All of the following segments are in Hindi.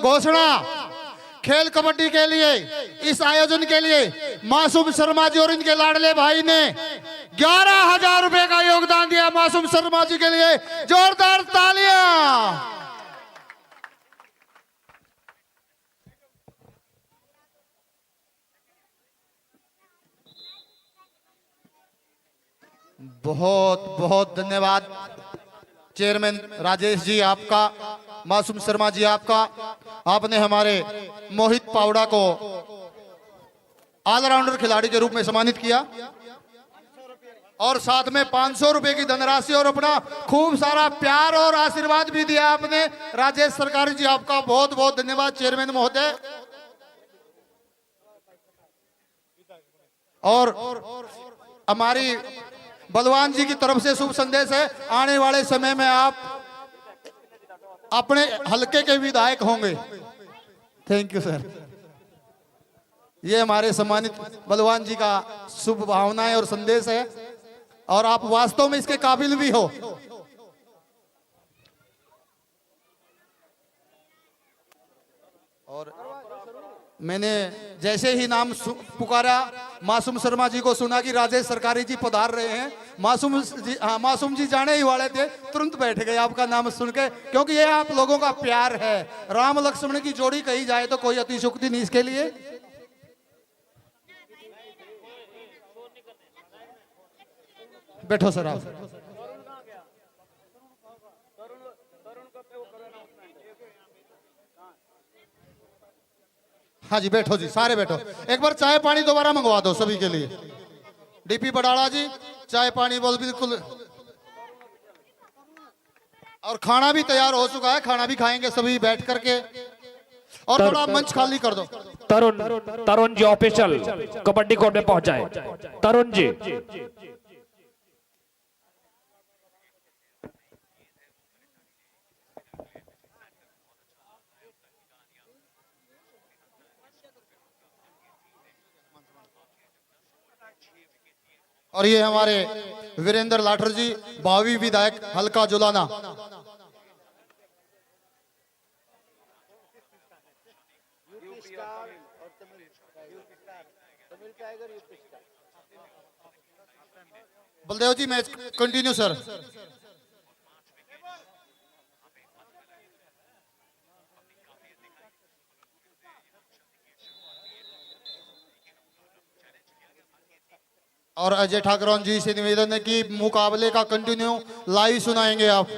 घोषणा खेल कबड्डी के लिए इस आयोजन के लिए मासूम शर्मा जी और इनके लाडले भाई ने 11,000 रुपए का योगदान दिया। मासूम शर्मा जी के लिए जोरदार तालियां। बहुत बहुत धन्यवाद चेयरमैन राजेश जी आपका, मासूम शर्मा जी आपका। आपने हमारे मोहित पावड़ा को ऑलराउंडर खिलाड़ी के रूप में सम्मानित किया और साथ में 500 रुपए की धनराशि और अपना खूब सारा प्यार और आशीर्वाद भी दिया आपने। राजेश सरकारी जी आपका बहुत बहुत धन्यवाद चेयरमैन महोदय। और हमारी बलवान जी की तरफ से शुभ संदेश है, आने वाले समय में आप अपने हलके के विधायक होंगे। Thank you sir. ये हमारे सम्मानित बलवान जी का शुभ भावनाएं और संदेश है और आप वास्तव में इसके काबिल भी हो। और मैंने जैसे ही नाम पुकारा मासूम शर्मा जी को सुना कि राजेश सरकारी जी पधार रहे हैं। मासूम जी जाने ही वाले थे, तुरंत बैठ गए आपका नाम सुन के, क्योंकि ये आप लोगों का प्यार है। राम लक्ष्मण की जोड़ी कही जाए तो कोई अतिशयोक्ति नहीं इसके लिए। बैठो सर आप। हाँ जी बैठो जी, सारे बैठो। एक बार चाय पानी दोबारा मंगवा दो सभी के लिए। डीपी बडाड़ा जी चाय पानी बोल बिल्कुल। और खाना भी तैयार हो चुका है, खाना भी खाएंगे सभी बैठ करके। और थोड़ा मंच खाली कर दो। तरुण जी ऑफिशियल कबड्डी कोर्ट में पहुंच जाए। तरुण जी और ये हमारे वीरेंद्र लाठर जी भावी विधायक हल्का जुलाना। बलदेव जी मैच कंटिन्यू सर। और अजय ठाकरौन जी से निवेदन है कि मुकाबले का कंटिन्यू लाइव सुनाएंगे आप।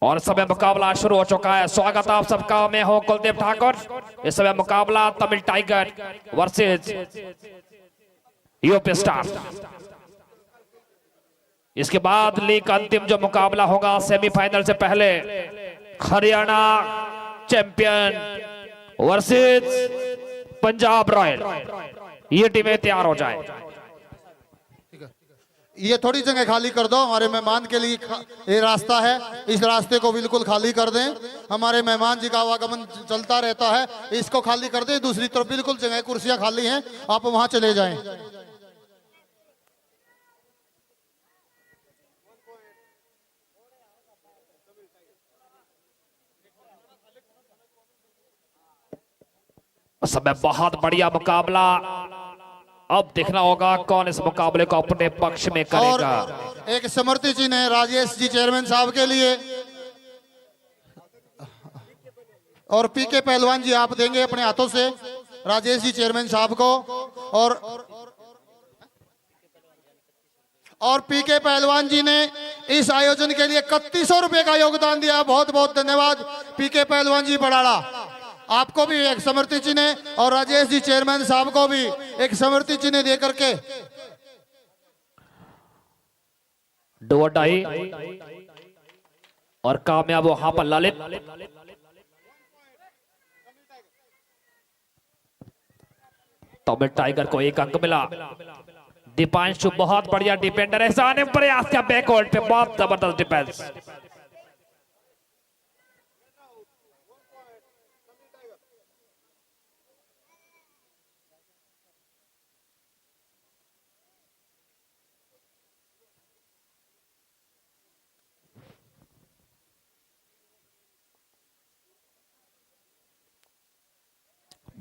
और समय मुकाबला शुरू हो चुका है। स्वागत आप सबका, मैं हूं कुलदीप ठाकुर। इस समय मुकाबला Tamil tiger versus UP star. इसके बाद लीग का अंतिम जो मुकाबला होगा सेमीफाइनल से पहले Haryana champion versus Punjab royal, ये टीमें तैयार हो जाए। ये थोड़ी जगह खाली कर दो, हमारे मेहमान के लिए ये रास्ता है, इस रास्ते को बिल्कुल खाली कर दें। हमारे मेहमान जी का आवागमन चलता रहता है, इसको खाली कर दें। दूसरी तरफ बिल्कुल जगह कुर्सियां खाली हैं, आप वहां चले जाएं। समय बहुत बढ़िया मुकाबला। अब देखना होगा कौन इस मुकाबले को अपने पक्ष में करेगा। और एक समृति चिन्ह है राजेश जी चेयरमैन साहब के लिए, और पीके पहलवान जी आप देंगे अपने हाथों से राजेश जी चेयरमैन साहब को। और पीके पहलवान जी ने इस आयोजन के लिए 3100 रुपए का योगदान दिया। बहुत बहुत धन्यवाद पीके पहलवान जी बड़ाड़ा। आपको भी एक समृति चिन्ह और राजेश जी चेयरमैन साहब को भी एक समृति चिन्ह दे करके डोडाई और कामयाब वहां पर ललित। तमिल टाइगर को एक अंक मिला। दीपांशु बहुत बढ़िया डिफेंडर है, साने प्रयास किया बैकवर्ड पे, बहुत जबरदस्त डिफेंस।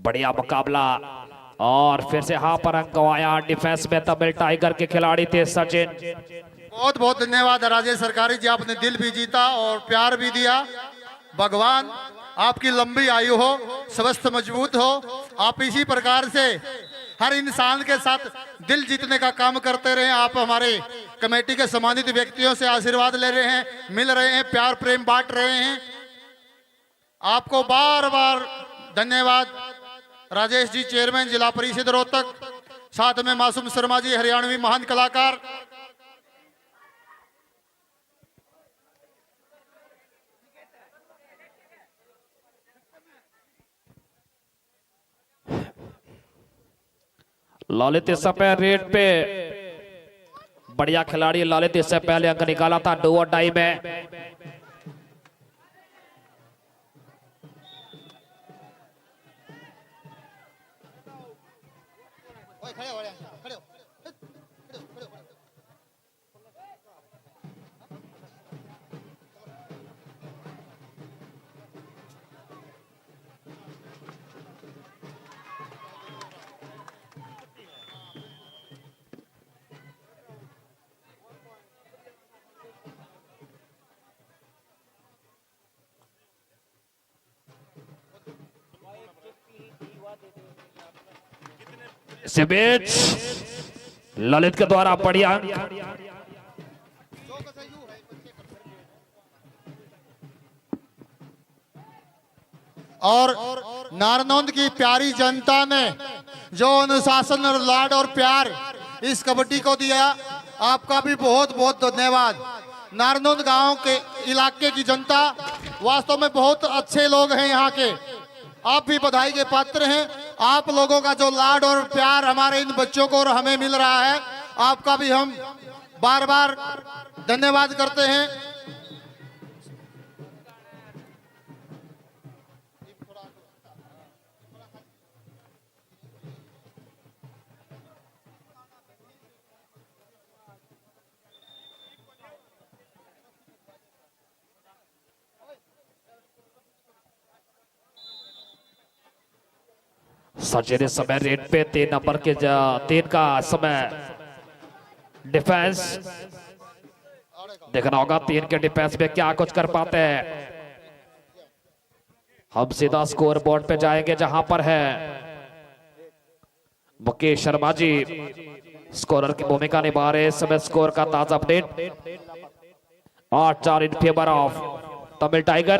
बढ़िया मुकाबला और फिर से यहाँ पर अंक गंवाया। डिफेंस में तमिल टाइगर के खिलाड़ी थे सचिन। बहुत बहुत धन्यवाद राजेश सरकारी जी, आपने दिल भी जीता और प्यार भी दिया। भगवान आपकी लंबी आयु हो, स्वस्थ मजबूत हो। आप इसी प्रकार से हर इंसान के साथ दिल जीतने का काम करते रहे। आप हमारे कमेटी के सम्मानित व्यक्तियों से आशीर्वाद ले रहे हैं, मिल रहे हैं, प्यार प्रेम बांट रहे हैं। आपको बार बार धन्यवाद राजेश जी, चेयरमैन जिला परिषद रोहतक, साथ में मासूम शर्मा जी हरियाणवी महान कलाकार। ललित इस समय रेट पे बढ़िया खिलाड़ी ललित इससे पहले अंक निकाला था डू और डाई में। इस बीच ललित के द्वारा बढ़िया अंक। और नारनौंद की प्यारी जनता ने जो अनुशासन और लाड और प्यार इस कबड्डी को दिया, आपका भी बहुत बहुत धन्यवाद। नारनौंद गांव के इलाके की जनता वास्तव में बहुत अच्छे लोग हैं यहाँ के। आप भी बधाई के पात्र हैं। आप लोगों का जो लाड और प्यार हमारे इन बच्चों को और हमें मिल रहा है, आपका भी हम बार बार धन्यवाद करते हैं। सचिन इस समय रेट पे 3 नंबर के 3 का समय डिफेंस देखना होगा। 3 के डिफेंस में क्या कुछ कर पाते हैं। हम सीधा स्कोर बोर्ड पे जाएंगे जहां पर है मुकेश शर्मा जी स्कोरर की भूमिका निभा रहे। इस समय स्कोर का ताजा update 8-4 in favour of Tamil tiger.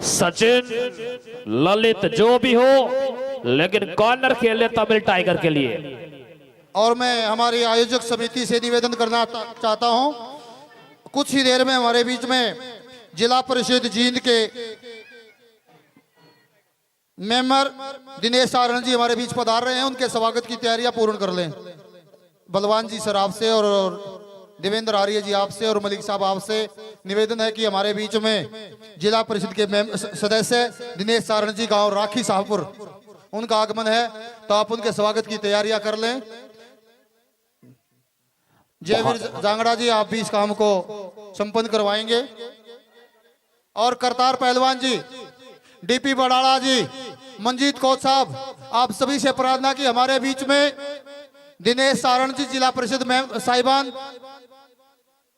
Sachin Lalit जो भी हो, लेकिन कॉर्नर खेले तमिल टाइगर के लिए। और मैं हमारी आयोजक समिति से निवेदन करना चाहता हूं, कुछ ही देर में हमारे बीच में जिला परिषद जींद के मेंबर दिनेश सारण जी हमारे बीच पधार रहे हैं। उनके स्वागत की तैयारियां पूर्ण कर लें। बलवान जी सर आपसे और देवेंद्र आर्य जी आपसे और मलिक साहब आपसे निवेदन है कि हमारे बीच में जिला परिषद के सदस्य दिनेश सारण जी गांव राखी साहबपुर, उनका आगमन है, तो आप उनके स्वागत की तैयारियां कर लें। जयवीर जांगड़ा जी आप भी इस काम को संपन्न करवाएंगे। और करतार पहलवान जी, डीपी बड़ाड़ा जी, मंजीत कोच साहब, आप सभी से प्रार्थना की हमारे बीच में दिनेश सारण जी जिला परिषद में साहिबान,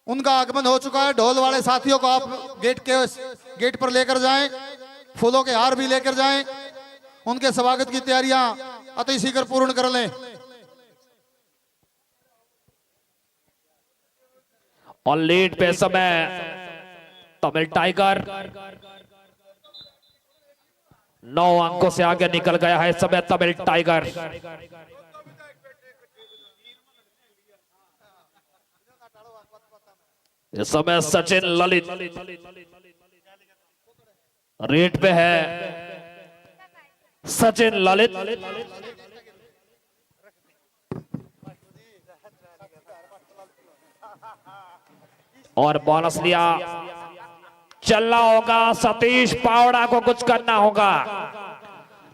उनका आगमन हो चुका है। ढोल वाले साथियों को आप गेट पर लेकर जाएं, फूलों के हार भी लेकर जाएं। उनके स्वागत की तैयारियां अति शीघ्र पूर्ण कर लें। और लीड पे समय तमिल टाइगर 9 अंकों से आगे निकल गया है इस समय तमिल टाइगर। इस समय सचिन ललित रेट पे है। सचिन ललित और बोनस लिया। चलना होगा, सतीश पावड़ा को कुछ करना होगा।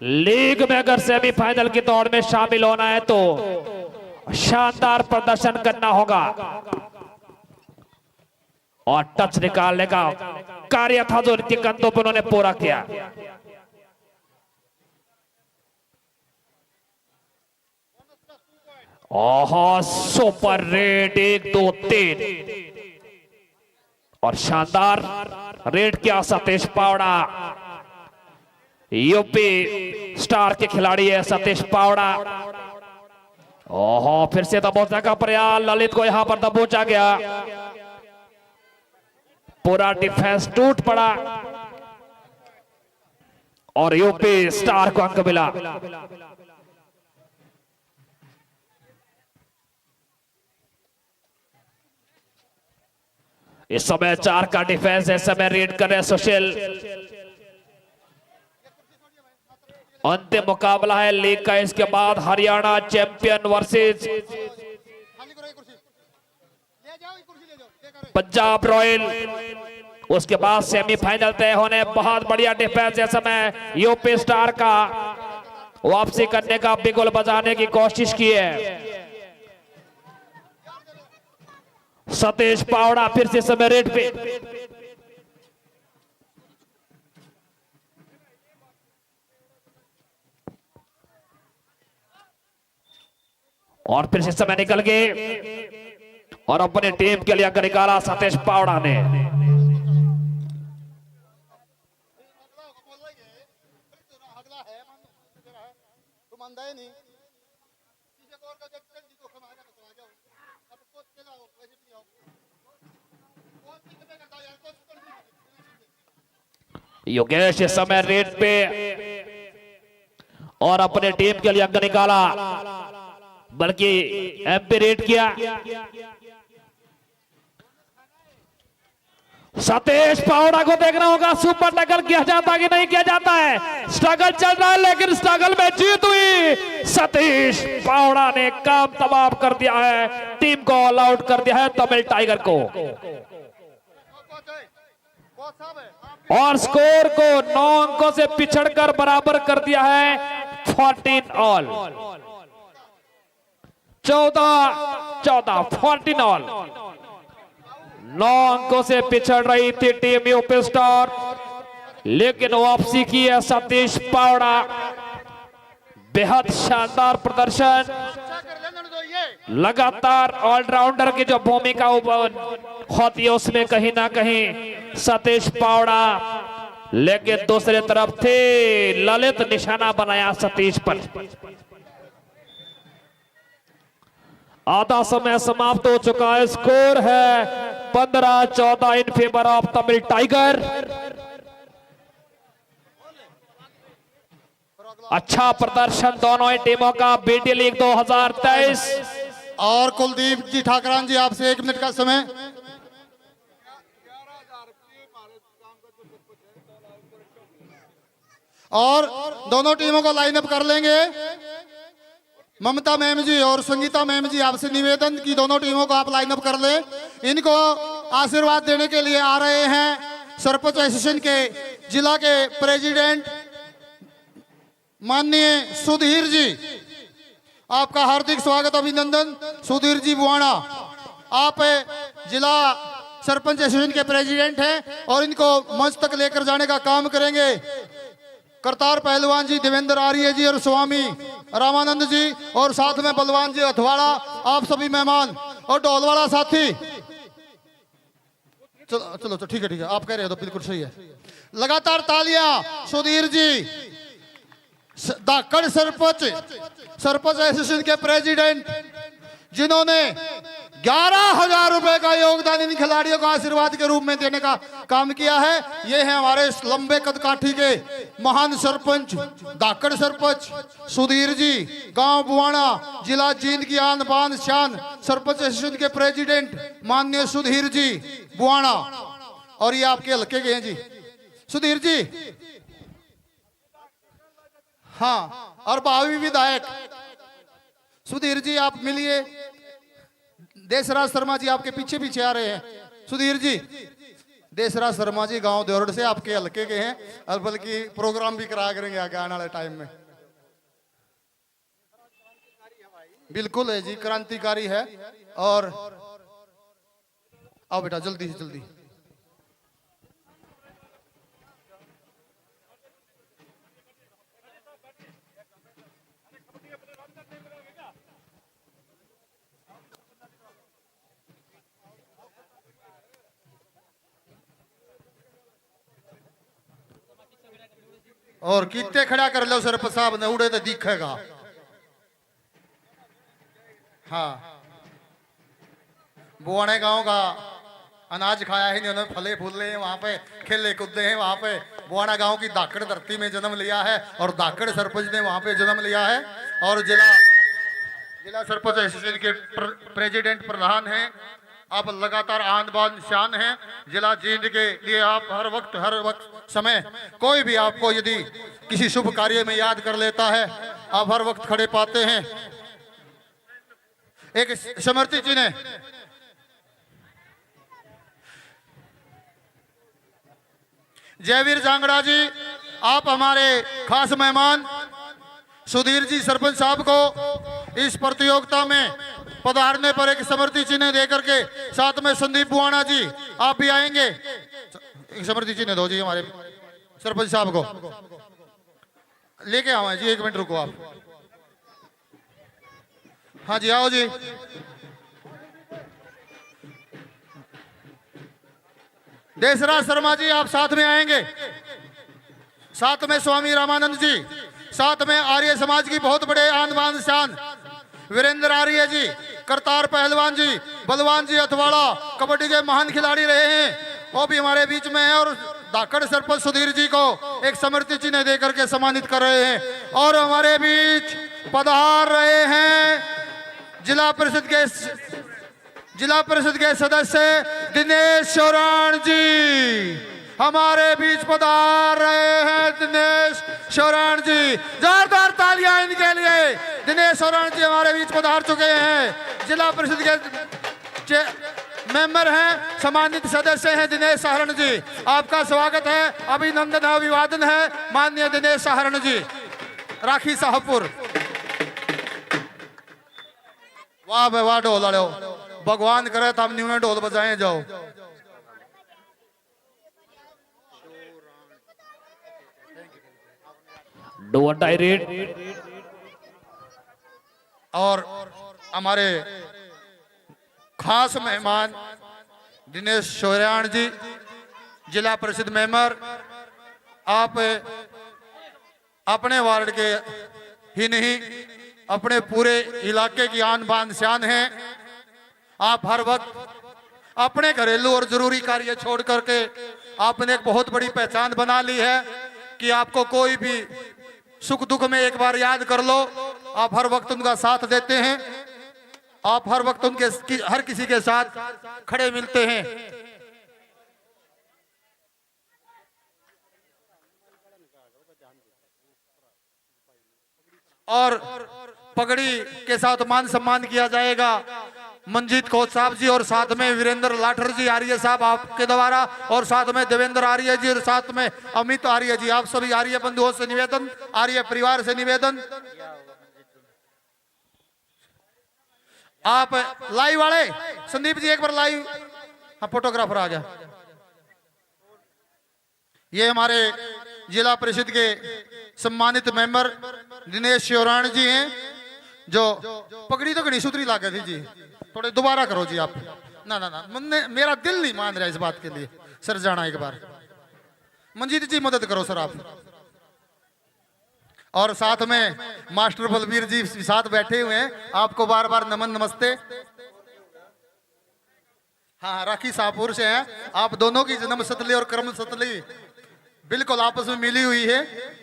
लीग में अगर सेमीफाइनल की दौड़ में शामिल होना है तो शानदार प्रदर्शन करना होगा। और टच निकालने का कार्य था जो ऋतिक कंदों पर उन्होंने पूरा किया। ओह सुपर रेड 1 2 3 और शानदार रेड किया सतीश पावड़ा। यूपी स्टार के खिलाड़ी है सतीश पावड़ा। ओहो फिर से दबोचने का प्रयास, ललित को यहां पर दबोचा गया, पूरा डिफेंस टूट पड़ा और यूपी स्टार को अंक मिला। इस समय 4 का डिफेंस है, समय रीड कर रहे सुशील। अंतिम मुकाबला है लीग का, इसके बाद Haryana champion versus Punjab royal, उसके बाद सेमीफाइनल तय होने। बहुत बढ़िया डिफेंस है समय यूपी स्टार का, वापसी करने का, बिगुल बजाने की कोशिश की है सतीश पावड़ा। फिर से समय रेड पे और फिर से समय निकल गए और अपनी टीम के लिए अंक निकाला सतीश पावड़ा ने। योगेश इस समय रेड पे और अपने टीम के लिए अंक निकाला, बल्कि एमपी रेड किया। सतीश पावड़ा को देखना होगा सुपर टैकल किया जाता कि नहीं किया जाता है। स्ट्रगल चल रहा है लेकिन स्ट्रगल में जीत हुई। सतीश पावड़ा ने काम तमाम कर दिया है, टीम को ऑल आउट कर दिया है तमिल टाइगर को और स्कोर को 9 अंकों से पिछड़कर बराबर कर दिया है 14 ऑल। 14 ऑल। 9 अंकों से पिछड़ रही थी टीम यूपी स्टार, लेकिन वापसी की है सतीश पावड़ा। बेहद शानदार प्रदर्शन, लगातार ऑलराउंडर की जो भूमिका होती है उसमें कहीं ना कहीं सतीश पावड़ा, लेकिन दूसरी तरफ थे ललित, निशाना बनाया सतीश पर। आधा समय समाप्त हो चुका है, स्कोर है 15-14 in favour of Tamil tiger. अच्छा प्रदर्शन दोनों ही टीमों का बीटी लीग 2023। और कुलदीप जी ठाकरान जी आपसे 1 मिनट का समय। और दोनों टीमों को लाइन अप कर लेंगे। ममता मैम जी और संगीता मैम जी आपसे निवेदन कि दोनों टीमों को आप लाइन अप कर लें। इनको आशीर्वाद देने के लिए आ रहे हैं सरपंच एसोसिएशन के जिला के प्रेसिडेंट माननीय सुधीर जी। आपका हार्दिक स्वागत, अभिनंदन। सुधीर जी बुआना, आप जिला सरपंच एसोसिएशन के प्रेसिडेंट हैं और इनको मंच तक लेकर जाने का काम करेंगे। करतार पहलवान जी, देवेंद्र आर्य जी और स्वामी रामानंद जी, और साथ में बलवान जी अथवाड़ा, आप सभी मेहमान और ढोलवाड़ा साथी। चलो चलो तो ठीक है, आप कह रहे हो तो बिल्कुल सही है। लगातार तालियां सुधीर जी, धाकड़ सरपंच एसोसिएशन के प्रेसिडेंट, जिन्होंने 11,000 रुपए का योगदान इन खिलाड़ियों को आशीर्वाद के रूप में देने का काम किया है। ये है हमारे लंबे कदकाठी के महान सरपंच, धाकड़ सरपंच सुधीर जी, गांव बुआना, जिला जींद की आन बान शान, सरपंच एसोसिएशन के प्रेसिडेंट माननीय सुधीर जी बुआना। और ये आपके हल्के के हैं जी सुधीर जी। हाँ, और भावी विधायक सुधीर जी, आप मिलिए। देशराज शर्मा जी आपके पीछे पीछे आ रहे हैं। सुधीर जी, देशराज शर्मा जी गांव देवरड से आपके हल्के के हैं, और बल्कि प्रोग्राम भी कराया करेंगे आगे आने वाले टाइम में। बिल्कुल है जी, क्रांतिकारी है। और आओ बेटा जल्दी से जल्दी। और कितने खड़ा कर लो सरपंच साहब ने, उड़े तो दिखेगा। हाँ, बुआने गांव का अनाज खाया है इन्होंने, फले फूले हैं वहां पे, खेले कूदे हैं वहां पे। बुआना गांव की धाकड़ धरती में जन्म लिया है और धाकड़ सरपंच ने वहां पे जन्म लिया है। और जिला सरपंच एसोसिएशन के प्रेसिडेंट प्रधान हैं। आप लगातार आन बान शान हैं जिला जींद के लिए। आप हर वक्त समय कोई भी आपको यदि किसी शुभ कार्य में याद कर लेता है, आप हर वक्त खड़े पाते हैं। एक समर्थी जी ने जयवीर जांगड़ा जी, आप हमारे खास मेहमान सुधीर जी सरपंच साहब को इस प्रतियोगिता में पधारने पर एक समृद्धि चिन्ह देकर के, साथ में संदीप बुआना जी आप भी आएंगे। एक समृद्धि चिन्ह दो जी हमारे सरपंच साहब को, लेके आओ जी। 1 मिनट रुको आप। हाँ जी आओ जी। देशराज शर्मा जी आप साथ में आएंगे, साथ में स्वामी रामानंद जी, साथ में आर्य समाज की बहुत बड़े आन बान शान वीरेंद्र आर्य जी, करतार पहलवान जी, बलवान जी अथवाड़ा कबड्डी के महान खिलाड़ी रहे हैं, वो भी हमारे बीच में है। और धाकड़ सरपंच सुधीर जी को एक समृद्धि चिन्ह देकर के सम्मानित कर रहे हैं। और हमारे बीच पधार रहे हैं जिला परिषद के सदस्य दिनेश शौरान जी, हमारे बीच पधार रहे हैं दिनेश शौरान जी। जोरदार तालियां इनके लिए। दिनेश शौरान जी हमारे बीच पधार चुके हैं, जिला परिषद के मेंबर हैं, सम्मानित सदस्य हैं दिनेश शौरान जी। आपका स्वागत है, अभिनंदन है, अभिवादन है माननीय दिनेश शौरान जी, राखी साहबपुर। वाह भाई वाह, ढोल वाले भगवान करे तो हम न्यू ढोल बजाएं जाओ। Do direct. और हमारे खास मेहमान दिनेश शौरान जी, जिला परिषद मेंबर, आप अपने वार्ड के ही नहीं अपने पूरे इलाके की आन बान शान हैं। आप हर वक्त अपने घरेलू और जरूरी कार्य छोड़ करके आपने एक बहुत बड़ी पहचान बना ली है कि आपको कोई भी सुख दुख में एक बार याद कर लो, आप हर वक्त उनका साथ देते हैं, आप हर वक्त उनके हर किसी के साथ खड़े मिलते हैं। और पगड़ी के साथ मान सम्मान किया जाएगा मंजीत कोच साहब जी, और साथ में वीरेंद्र लाठर जी आर्य साहब आपके द्वारा, और साथ में देवेंद्र आर्य जी, और साथ में अमित आर्य जी। आप सभी आर्य बंधुओं से निवेदन, आर्य परिवार से निवेदन, आप लाइव वाले संदीप जी एक बार लाइव, हाँ फोटोग्राफर आ गया। ये हमारे जिला परिषद के सम्मानित मेंबर दिनेश शौरान जी हैं, जो पगड़ी तो घड़ी सुतरी लागे थी जी, थोड़े दोबारा करो जी आप। ना ना ना, मेरा दिल नहीं मान रहा इस बात के लिए, सर जाना एक बार। मंजीत जी मदद करो सर आप। और साथ में मास्टर बलबीर जी साथ बैठे हुए हैं, आपको बार बार नमन नमस्ते। हाँ, राखी साहबपुर से हैं आप, दोनों की जन्म सतली और कर्म सतली बिल्कुल आपस में मिली हुई है।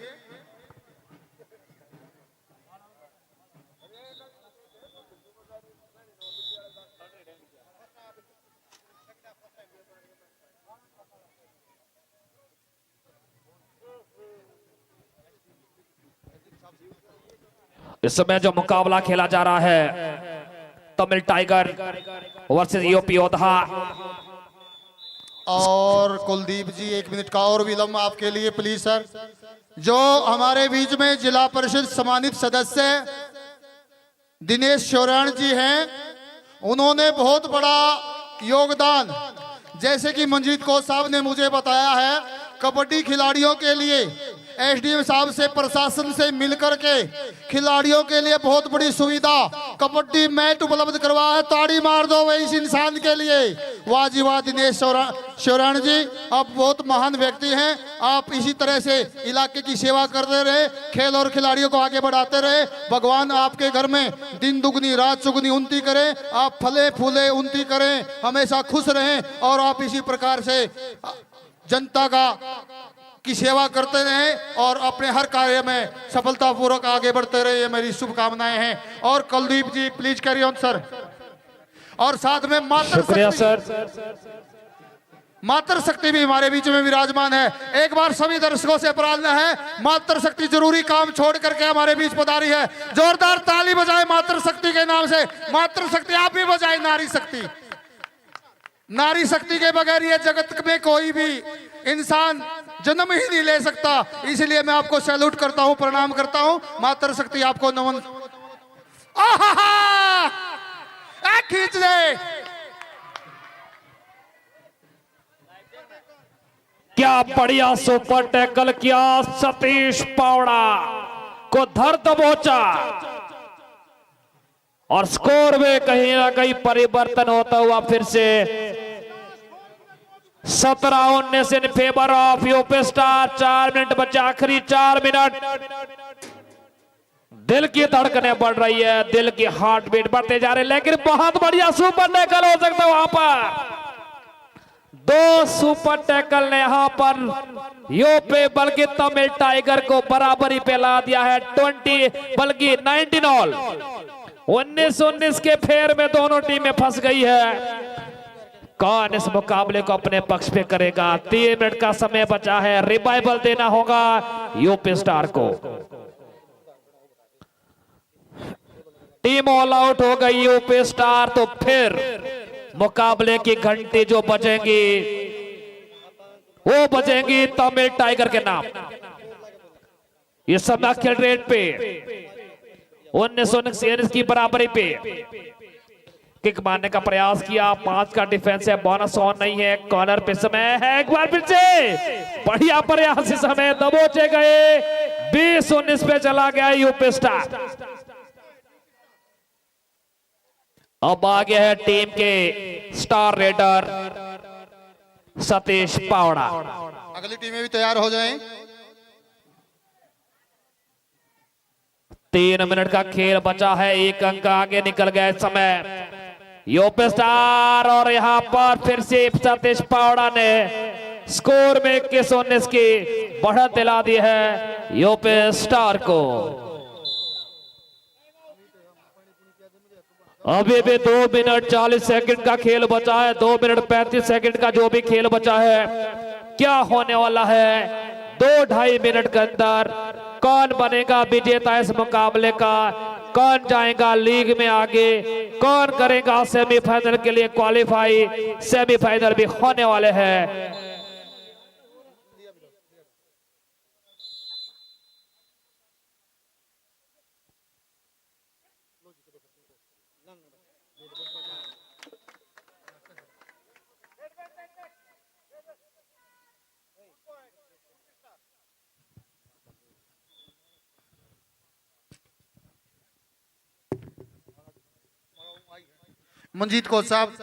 इस समय जो मुकाबला खेला जा रहा है तमिल टाइगर वर्सेस यूपी योद्धा। और कुलदीप जी 1 मिनट का और विलंब आपके लिए प्लीज सर। जो हमारे बीच में जिला परिषद सम्मानित सदस्य दिनेश शौरान जी हैं, उन्होंने बहुत बड़ा योगदान जैसे कि मंजीत कोच साहब ने मुझे बताया है, कबड्डी खिलाड़ियों के लिए एसडीएम साहब से, प्रशासन से मिलकर के खिलाड़ियों के लिए बहुत बड़ी सुविधा कबड्डी मैट उपलब्ध करवाया है। ताड़ी मार दो वे इस इंसान के लिए। वाह जी वाह दिनेश शौरान जी, आप बहुत महान व्यक्ति हैं। आप इसी तरह से इलाके की सेवा करते रहे, खेल और खिलाड़ियों को आगे बढ़ाते रहे। भगवान आपके घर में दिन दुगनी रात चुगनी उन्नति करें, आप फले फूले उन्नति करें, हमेशा खुश रहें और आप इसी प्रकार से जनता की सेवा करते रहें और अपने हर कार्य में सफलतापूर्वक आगे बढ़ते रहे। ये मेरी शुभकामनाएं हैं। और कुलदीप जी प्लीज कैरी ऑन सर। और साथ में मातृ शक्ति भी हमारे बीच में विराजमान है। एक बार सभी दर्शकों से प्रार्थना है, मातृ शक्ति जरूरी काम छोड़ करके हमारे बीच पधारी है। जोरदार ताली बजाए मातृ शक्ति के नाम से। मातृ शक्ति आप भी बजाए। नारी शक्ति, नारी शक्ति के बगैर ये जगत में कोई भी इंसान जन्म ही नहीं ले सकता। इसलिए मैं आपको सैल्यूट करता हूं, प्रणाम करता हूं। मातृ शक्ति आपको नमन। खींच दे। क्या बढ़िया सुपर टैकल किया सतीश पावड़ा को, धर दबोचा और स्कोर में कहीं ना कहीं परिवर्तन होता हुआ फिर से 17-19 in favour of UP star. 4 minute बचा, आखिरी 4 मिनट। दिल की धड़कनें बढ़ रही है, दिल की हार्ट बीट बढ़ते जा रहे, लेकिन बहुत बढ़िया सुपर टैकल हो सकता है वहां पर। 2 सुपर टैकल ने यहां पर यूपी बल्कि तमिल टाइगर को बराबरी पे ला दिया है। 20 बल्कि 19 ऑल। 19-19 के फेर में दोनों टीमें फंस गई है। कौन इस मुकाबले को अपने पक्ष पे करेगा? 3 मिनट का समय बचा है, रिवाइवल देना होगा यूपी स्टार को। टीम ऑल आउट हो गई यूपी स्टार, तो फिर मुकाबले की घंटी जो बजेंगी वो बजेंगी तमिल टाइगर के नाम। ये सब अखिल रेट पे 19-19 की बराबरी पे किक मारने का प्रयास किया। 5 का डिफेंस है, बोनस ऑन नहीं है। कॉर्नर पे समय है, एक बार फिर से बढ़िया प्रयास, समय दबोचे गए। 20-19 पे चला गया यूपी स्टार। अब आगे है टीम के स्टार रेडर सतीश पावड़ा। अगली टीमें भी तैयार हो जाएं। 3 मिनट का खेल बचा है, 1 अंक आगे निकल गया समय यूपी स्टार। और यहां पर फिर से सतीश पावड़ा ने स्कोर में 21-19 की बढ़त दिला दी है यूपी स्टार को। अभी भी 2 मिनट 40 सेकंड का खेल बचा है। 2 मिनट 35 सेकंड का जो भी खेल बचा है, क्या होने वाला है 2-2.5 मिनट के अंदर? कौन बनेगा विजेता इस मुकाबले का? कौन जाएगा लीग में आगे? कौन करेगा सेमीफाइनल के लिए क्वालिफाई? सेमीफाइनल भी होने वाले हैं। मंजीत कोच साहब,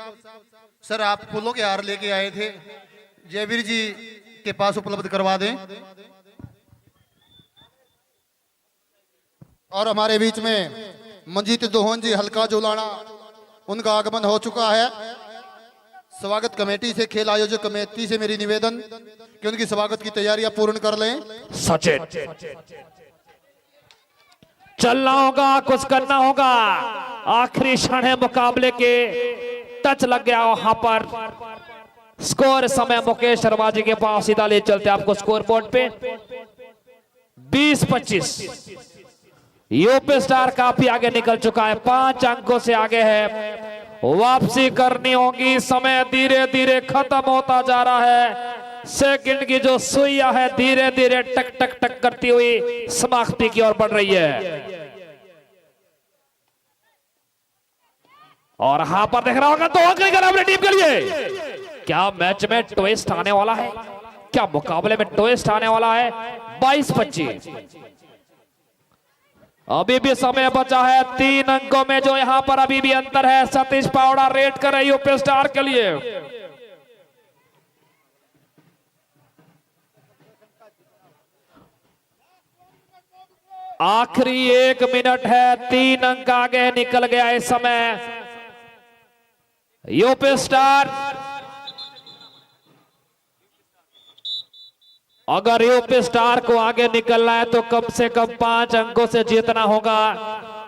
सर आप फूलों के हार लेके आए थे, जयवीर जी के पास उपलब्ध करवा दें। और हमारे बीच में मंजीत दोहन जी हल्का जोलाना, उनका आगमन हो चुका है। स्वागत कमेटी से, खेल आयोजक कमेटी से मेरी निवेदन कि उनकी स्वागत की तैयारियां पूर्ण कर लें। सचिन, चलना होगा, कुछ करना होगा। आखिरी क्षण है मुकाबले के, टच लग गया वहां पर। स्कोर समय मुकेश शर्मा जी के पास, सीधा ले चलते आपको स्कोर बोर्ड पे। 20-25 यूपी स्टार काफी आगे निकल चुका है, 5 अंकों से आगे है। वापसी करनी होगी, समय धीरे धीरे खत्म होता जा रहा है। सेकंड की जो सुइया है धीरे धीरे टक टक टक करती हुई समाप्ति की ओर बढ़ रही है। और यहां पर देख रहा होगा 2 अंक निकल अपनी टीम के लिए। क्या मैच में ट्विस्ट आने वाला है? क्या मुकाबले में ट्विस्ट आने वाला है? 22-25 अभी भी समय बचा है 3 अंकों में, जो यहां पर अभी भी अंतर है। सतीश पावड़ा रेट कर रही यूपी स्टार के लिए। आखिरी 1 मिनट है, 3 अंक आगे निकल गया इस समय। यूपी स्टार, अगर यूपी स्टार को आगे निकलना है तो कम से कम 5 अंकों से जीतना होगा।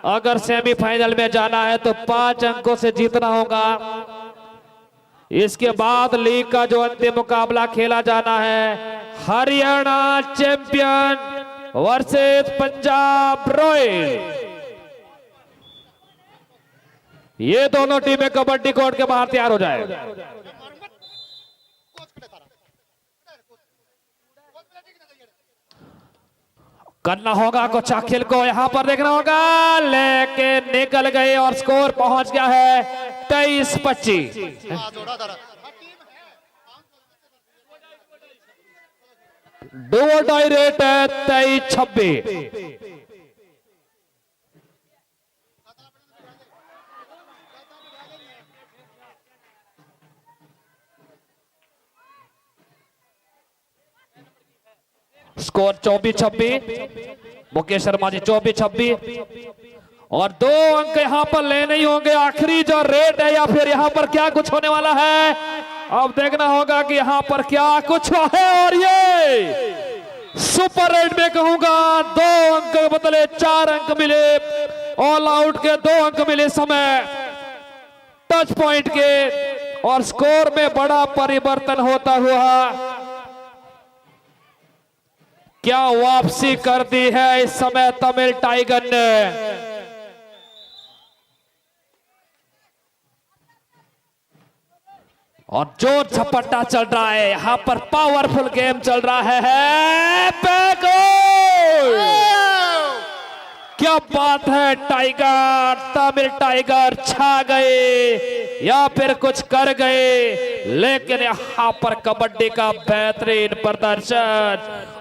अगर सेमीफाइनल में जाना है तो 5 अंकों से जीतना होगा। इसके बाद लीग का जो अंतिम मुकाबला खेला जाना है, Haryana champion versus Punjab royal. ये दोनों टीमें कबड्डी कोर्ट के बाहर तैयार हो जाए। करना होगा कुछ अखिल को, यहां पर देखना होगा, लेकिन निकल गए और स्कोर पहुंच गया है 23-25। डू और डाई रेट है 23-26। स्कोर 24-26। मुकेश शर्मा जी 24-26 और 2 अंक यहां पर लेने ही होंगे। आखिरी जो रेट है या फिर यहां पर क्या कुछ होने वाला है, अब देखना होगा कि यहां पर क्या कुछ है। और ये सुपर रेट में कहूंगा 2 अंक के बदले 4 अंक मिले। ऑल आउट के 2 अंक मिले समय टच पॉइंट के, और स्कोर में बड़ा परिवर्तन होता हुआ क्या वापसी कर दी है इस समय तमिल टाइगर ने। और जोर झपट्टा चल रहा है, यहां पर पावरफुल गेम चल रहा है। क्या बात है, टाइगर, तमिल टाइगर छा गए या फिर कुछ कर गए, लेकिन यहां पर कबड्डी का बेहतरीन प्रदर्शन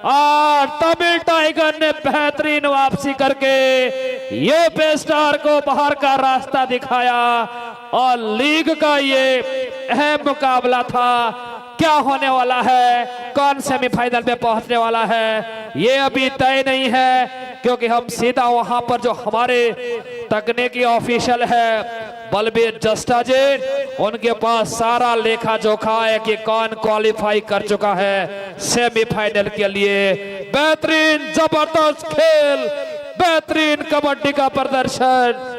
और तमिल टाइगर ने बेहतरीन वापसी करके यूपी स्टार को बाहर का रास्ता दिखाया। और लीग का ये अहम मुकाबला था। क्या होने वाला है, कौन सेमीफाइनल में पहुंचने वाला है, ये अभी तय नहीं है, क्योंकि हम सीधा वहां पर जो हमारे तकनीकी ऑफिशियल है बलबीर जस्टा जी, उनके पास सारा लेखा जोखा है कि कौन क्वालिफाई कर चुका है सेमीफाइनल के लिए। बेहतरीन जबरदस्त खेल, बेहतरीन कबड्डी का प्रदर्शन।